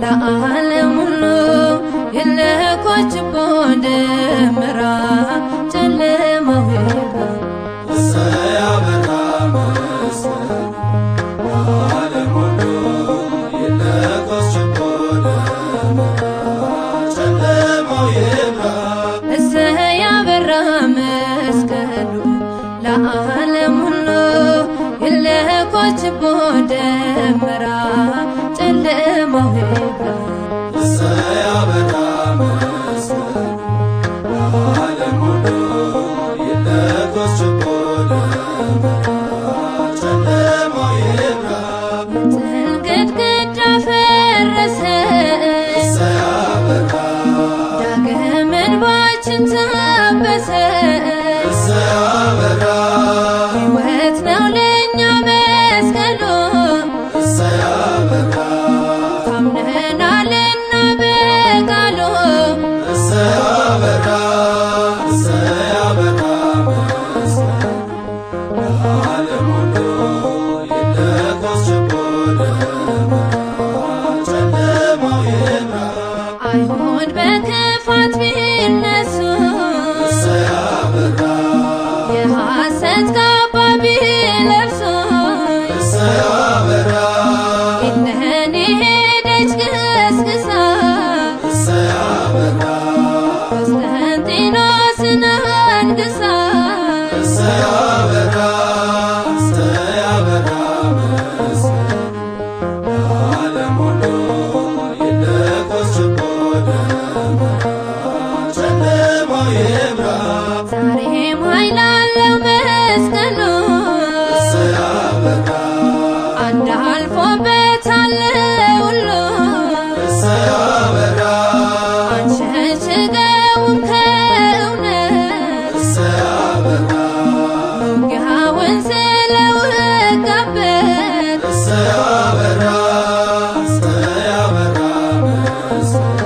ለዓለም ሁሉ የለኮች ደመራ ጨለማው ይብራ እሰይ አበራ መስቀሉ ለዓለም ሁሉ የለኮች ደመራ ጨለማው ይብራ እሰይ አበራ መስቀሉ ለዓለም ሁሉ የለኮች ደመራ ጨለማው ይብራ እሰይ አበራ መስቀሉ ለዓለም ሁሉ የለኮች ደመራ ጨለማው ይብራ የጥል ግድግዳ ፈረሰ እሰይ አበራ ዳግም እንባችን ታበሰ እሰይ አበራ ሕይወት ነው ለእኛ መስቀሉ እሰይ አበራ ታምነናልና በቃሉ እሰይ አበራ መስቀሉ ለዓለም ሁሉ የለኮች ደመራ ጨለማው ይብራ አይሁድ በክፋት ቢነሱ እሰይ አበራ የሐሰት ካባ ቢለብሱ እሰይ አበራ እነሆ ሄደች ገስግሳ እሰይ አበራ ቆስጠንጢኖስን አንግሳ እሰይ አበራ መስቀሉ ለዓለም ሁሉ የለኮች ደመራ ጨለማው ይብራ ዛሬም ኃይል አለው መስቀሉ እሰይ አበራ አንድ አልፎበታል ሁሉ እሰይ አበራ አንሸሽገውም ከእውነት እሰይ አበራ ውጊያውን ስለወጋበት እሰይ አበራ መስቀሉ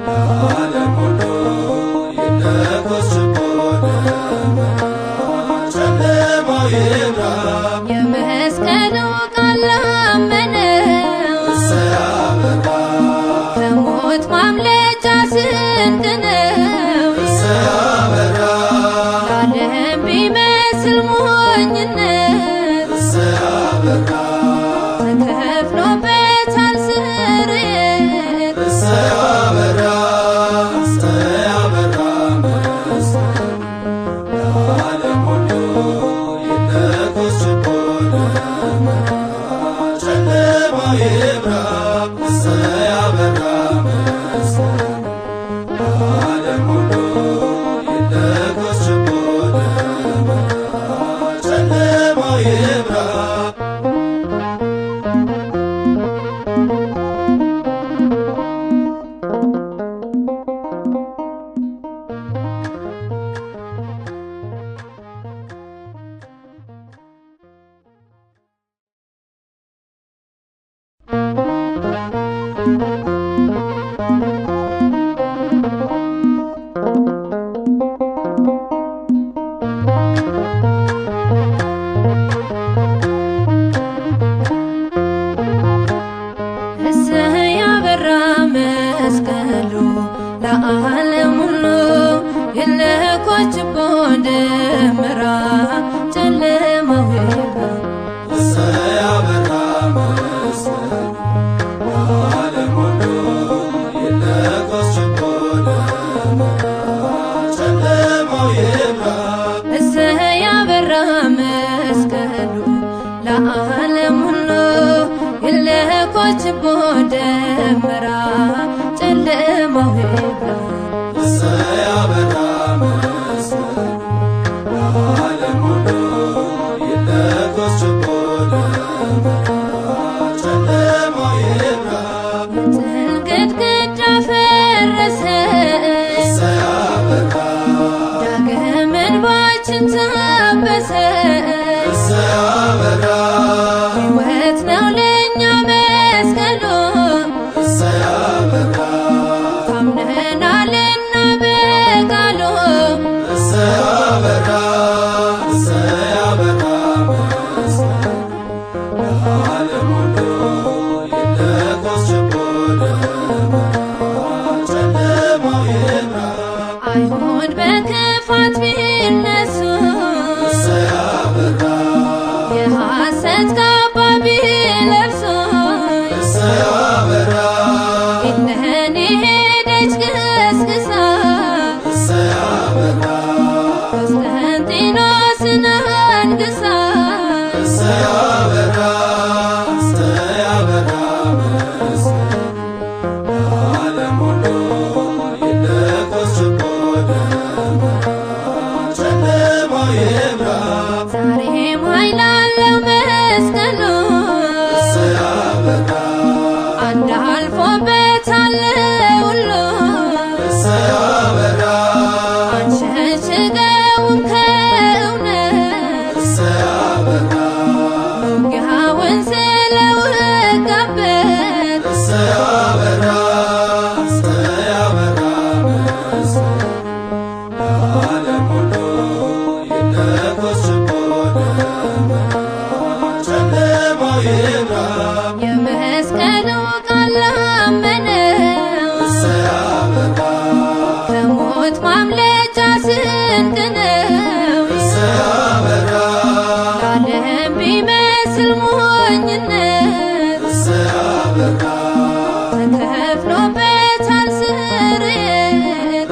ለዓለም ሁሉ የለኮች ደመራ ጨለማው ይብራ የመስቀሉ ቃል ላመነው እሰይ አበራ ከሞት ማምለጫ ስንቅ ነው እሰይ አበራ ለዓለም ቢመስል ሞኝነት እሰይ አበራ ተከፍሎበታል ስርየት እሰይ አበራ መስቀሉ ለዓለም ሁሉ የለኮች ደመራ ጨለማው ይብራ እሰይ አበራ መስቀሉ ለዓለም ሁሉ የለኮች ደመራ ጨለማው ይብራ እሰይ አበራ መስቀሉ ለዓለም ሁሉ የለኮች ደመራ ጨለማው ይብራ እሰይ አበራ መስቀሉ ለዓለም ሁሉ የለኮች ደመራ ጨለማው ይብራ እሰይ አበራ መስቀሉ ለዓለም ሁሉ የለኮች ደመራ ጨለማው ይብራ እሰይ አበራ መስቀሉ ለዓለም ሁሉ የለኮች ደመራ ጨለማው ይብራ የጥል ግድግዳ ፈረሰ እሰይ አበራ ዳግም እንባችን ታበሰ እሰይ አበራ ያለው መስቀሉ አንድ አልፎበታል ሁሉ አንሸሽገውን ከእውነት ውጊያውን ስለወጋበት የመስቀሉ ቃል ላመነው ከሞት ማምለጫ ስንቅ ነው። ለዓለም ቢመስል ሞኝነት ተከፍሎበታል ስርየት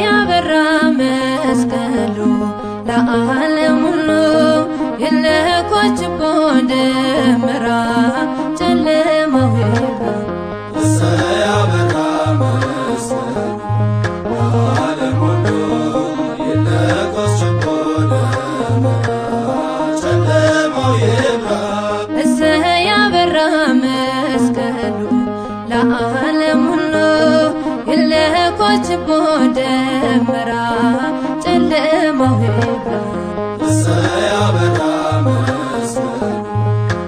ያበራ መስቀሉ ለዓለም ሁሉ የለኮች ደመራ ጨለማው ይብራ ያበራ መስቀሉ ለዓለም ሁሉ የለኮች ደመራ ጨለማው ይብራ ያበራ መስቀሉ ለዓለም ሁሉ የለኮች ደመራ ጨለማው ይብራ ያበራ መስቀሉ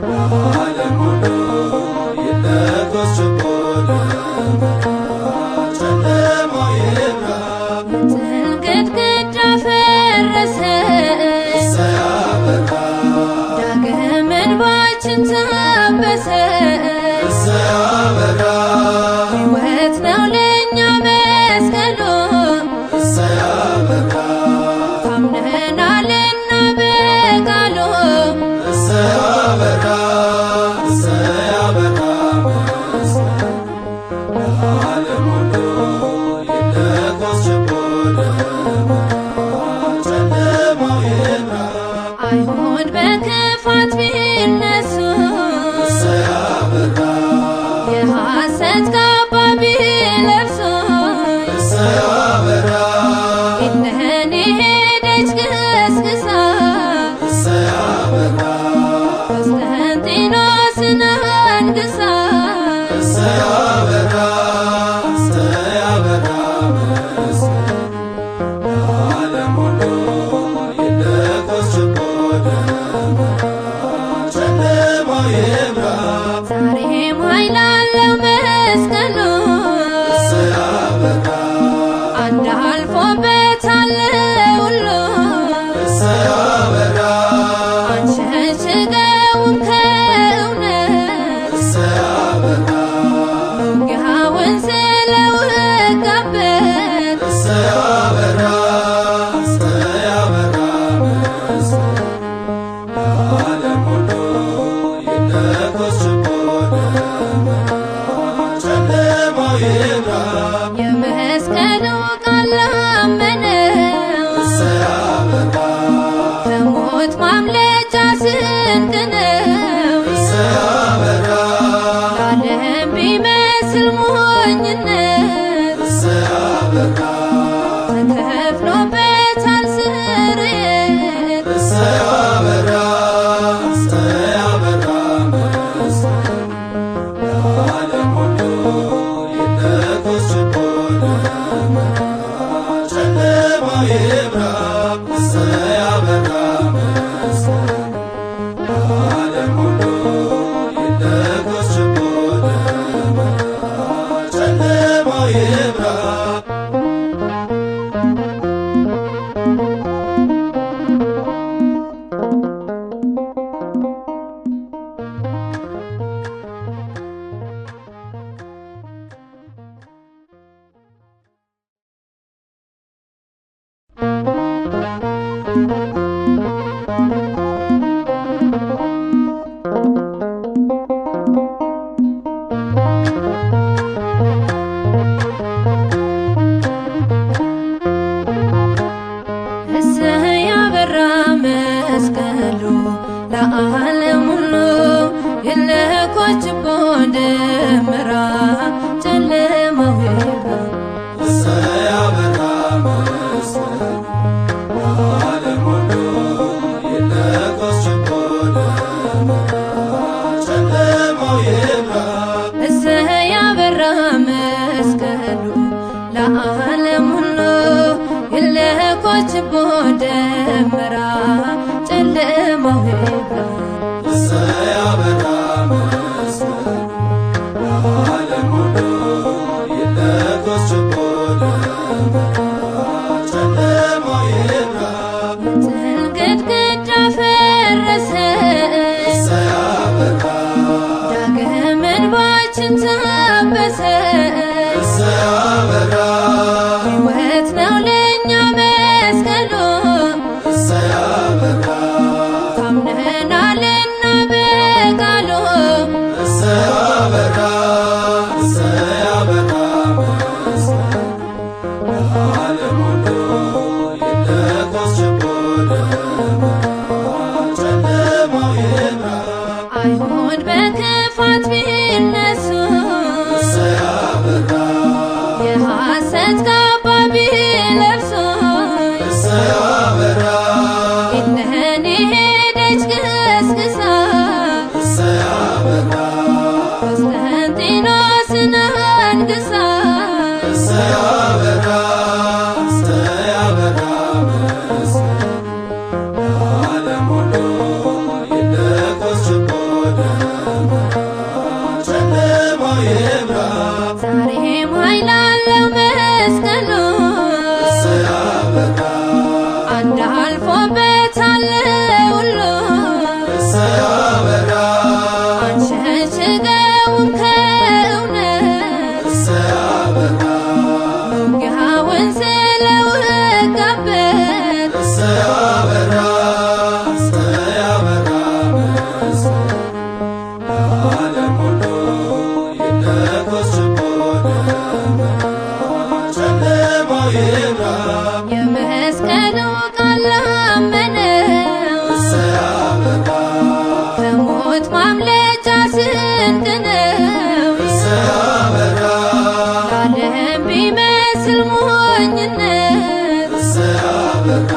ለዓለም ሁሉ የለኮች ደመራ ጨለማው ይብራ የጥል ግድግዳ ፈረሰ ዳግም እንባችን ታበሰ ሕይወት ነው ለእኛ መስቀሉ ታምነናልና በቃሉ ለዓለም ሁሉ የለኮች ጨለማው ይብራ አይሁድ በክፋት ቢነሱ የሐሰት ካባ ቢለብሱ እነሆ ሄደች ገስግሳ ቆስጠንጢኖስን አንግሳ ለዓለም ሁሉ የለኮች ጨለማው ይብራ ዛሬም ኃይል አለው መስቀሉ አንድ አልፎበታል ሁሉ አንሸሽገውን ከእውነት ውጊያውን ስለወጋበት ለዓለም ሁሉ የለኮች ጨለማው እንባችን ታበሰ አበራ ሕይወት ነው ለእኛ መስቀሉ አበራ ታምነናልና በቃሉ አበራ አበራ ዓለም ሁሉ ይለኮስ ችቦ ጨለማው ይብራ አይሁድ በክፋት ቢነሱ አበራ የሐሰት ካባ ቢለብሱ አበራ እነኔ ሄደች ገስግሳ አበራ ቆስጠንጢኖስን አንግሳ አበራ አበራ ዓለም ሁሉ ይለኮስ ችቦ ጨለማው ይብራ ዛሬም ኃይል አለው መስቀሉ አበራ አንድ አልፎበታል ሁሉ አበራ አንሸሽገውም ከእውነት አበራ ውጊያውን ስለወጋበት አበራ አበራ ዓለም ሁሉ ይለኮስ ችቦ ጨለማው ይብራ የመስቀሉ ቃል አመነው አበራ ከሞት ማምለጫ ስንቅ ነው አበራ ለዓለም ቢመስል ሞኝነት አበራ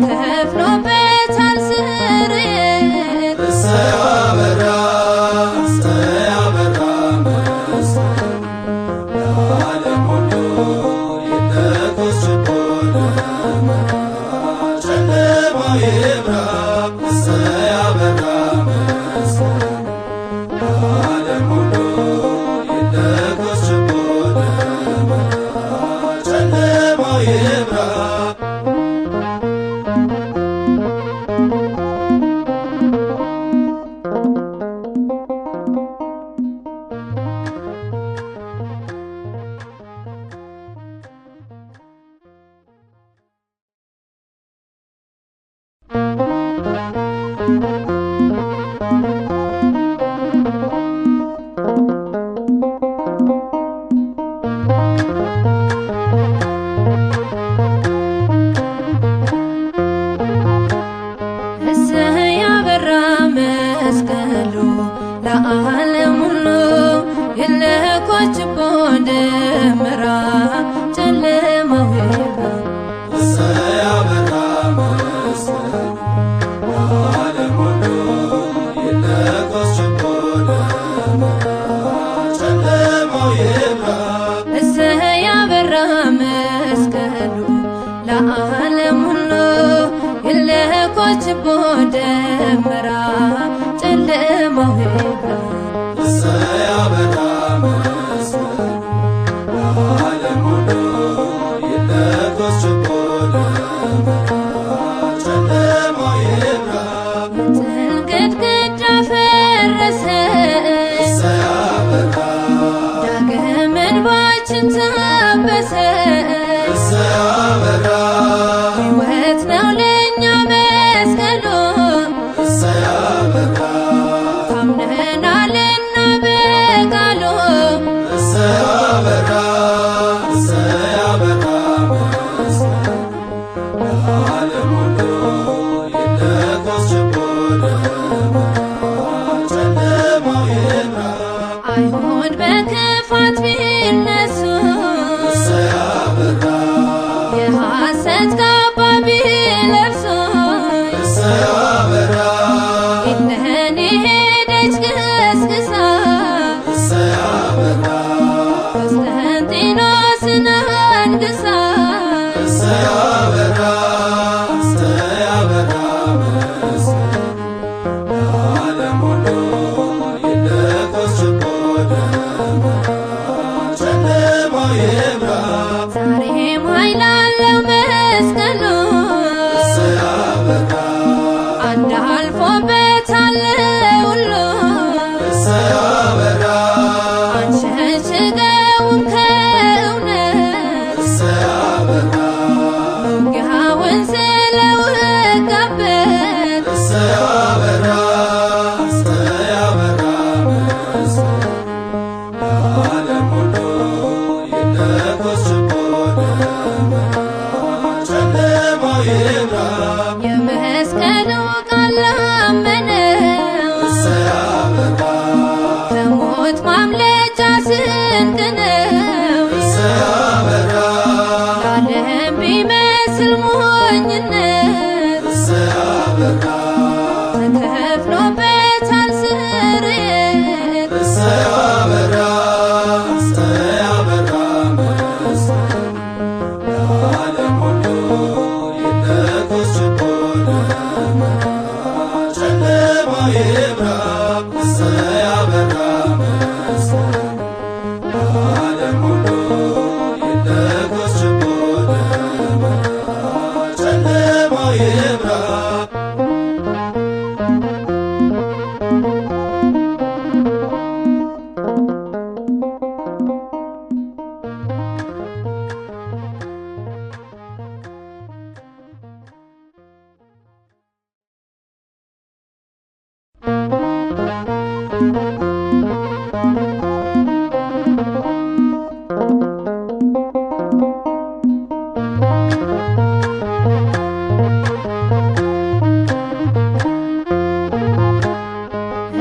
ተከፍሎበታል ስርየት አበራ አበራ ዓለም ሁሉ ይለኮስ ችቦ ጨለማው ይብራ አበራ ዓለም ሁሉ ይለኮስ ችቦ ጨለማው ይብራ እሰይ ያበራ መስቀሉ ለዓለም ሁሉ ይለኮስ ችቦ ደመራ ጨለማው ይብራ አበራ ዓለም ሁሉ ይለኮስ ችቦ ጨለማው ይብራ እሰይ ያበራ መስቀሉ ለዓለም ሁሉ ይለኮስ ችቦ ደመራ ጨለማው ይብራ አበራ ዓለም ሁሉ ይለኮስ ችቦ ጨለማው ይብራ የጥል ግድግዳ ፈረሰ አበራ ዳግም እንባችን ታበሰ አበራ ሕይወት ነው ለእኛ መስቀሉ አበራ ታምነናልና በቃሉ አበራ አበራ ዓለም ሁሉ ይለኮስ ችቦ ጨለማው ይብራ አይሁድ በክፋት ቢነሱ አበራ ከሞት ማምለጫ ስንቅ ነው አበራ ለዓለም ቢመስል ሞኝነት አበራ ተከፍሎበታል ስርየት አበራ አበራ መስቀሉ ለዓለም ሁሉ ይለኮስ ችቦ ጨለማው ይብራ አበራ መስቀሉ ለዓለም ሁሉ ይለኮስ ችቦ ጨለማው ይብራ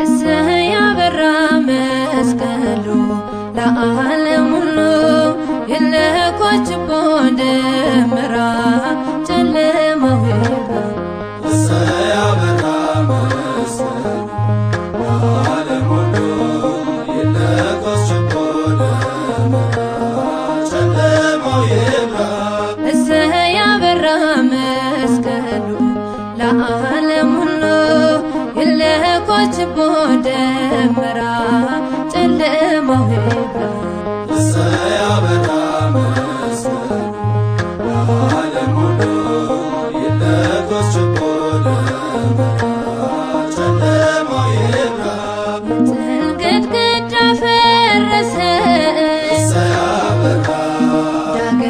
እሰይ አበራ መስቀሉ ለዓለም ሁሉ ይለኮስ ችቦ ደመራ ጨለማው ይብራ አበራ መስቀሉ ለዓለም ሁሉ ይለኮስ ችቦ ጨለማው ይብራ እሰይ አበራ መስቀሉ ለዓለም ሁሉ ይለኮስ ችቦ ደመራ ጨለማው ይብራ አበራ መስቀሉ ለዓለም ሁሉ ይለኮስ ችቦ ጨለማው ይብራ የጥል ግድግዳ ፈረሰ አበራ ዳግም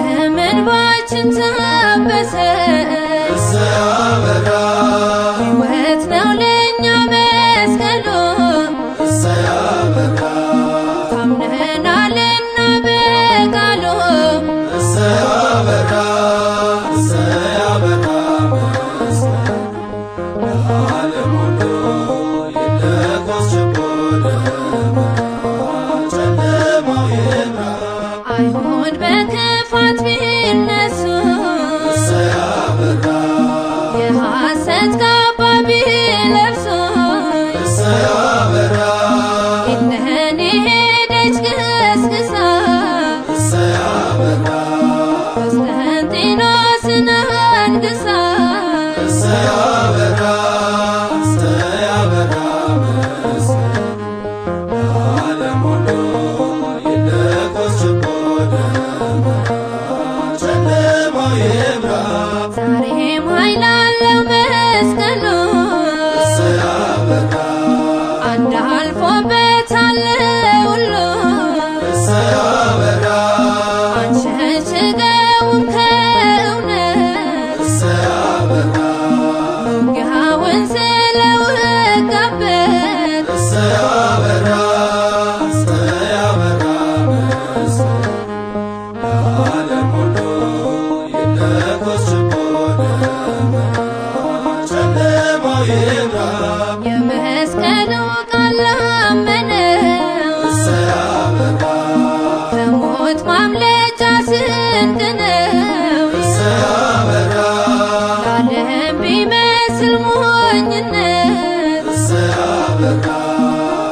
እንባችን ታበሰ አበራ ሕይወት ነው ለእኛ መስቀሉ አበራ ታምነናልና በቃሉ አበራ አበራ መስቀሉ ለዓለም ሁሉ ይለኮስ ችቦ ጨለማው ይብራ አይሁድ በክፋት ቢነሱ አበራ የሐሰት ካባ ቢለብሱ አበራ እነኒ ሄደች ገስግሳ አበራ ቆስጠንጢኖስን አንግሳ አበራ አበራ መስቀሉ ለዓለም ሁሉ ይለኮስ ችቦ ጨለማው ይብራ ዛሬም ኃይል አለው መስቀሉ አበራ አንድ አልፎበታል ሁሉ አበራ አንሸሽገውም ከእውነት አበራ ውጊያውን ስለወጋበት አበራ አበራ መስቀሉ ለዓለም ሁሉ ይለኮስ ችቦ ጨለማው ይብራ የመስቀሉ ቃል ላመነው አበራ ከሞት ማምለጫ ስንቅ ነው አበራ ለዓለም ቢመስል ሞኝነት አበራ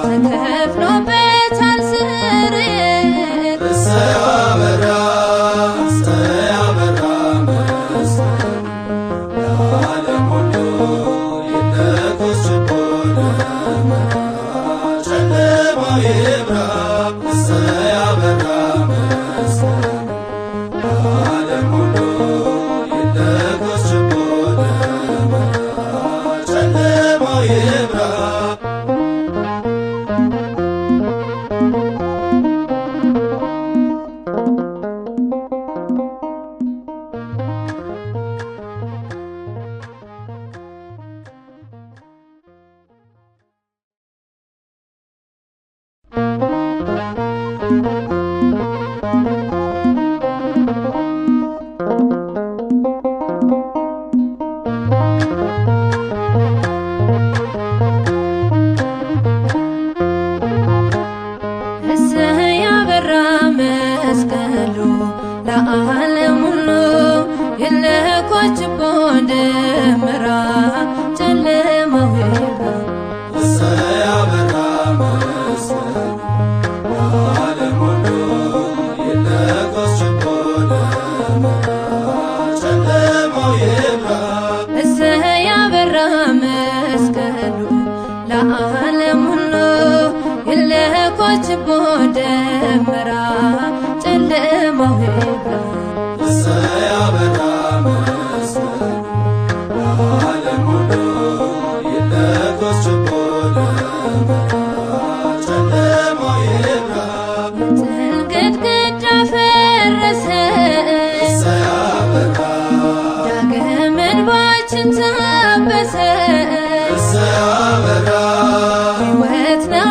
ተከፍሎበታል ስርየት አበራ አበራ መስቀሉ ለዓለም ሁሉ ይለኮስ ችቦ ጨለማው ይብራ አበራ መስቀሉ ለዓለም ሁሉ ይለኮስ ችቦ ጨለማው ይብራ ዓለም ሁሉ ይለኮስ ችቦ ደመራ ጨለማው ይብራ እሰይ አበራ መስቀሉ ለዓለም ሁሉ ይለኮስ ችቦ ደመራ ጨለማው ይብራ እሰይ አበራ መስቀሉ ለዓለም ሁሉ ይለኮስ ችቦ ደመራ ጨለማው ይብራ ጥል ግድግዳ ፈረሰ እሰይ አበራ ዳግም እንባችን ታበሰ እሰይ አበራ ሕይወት ነው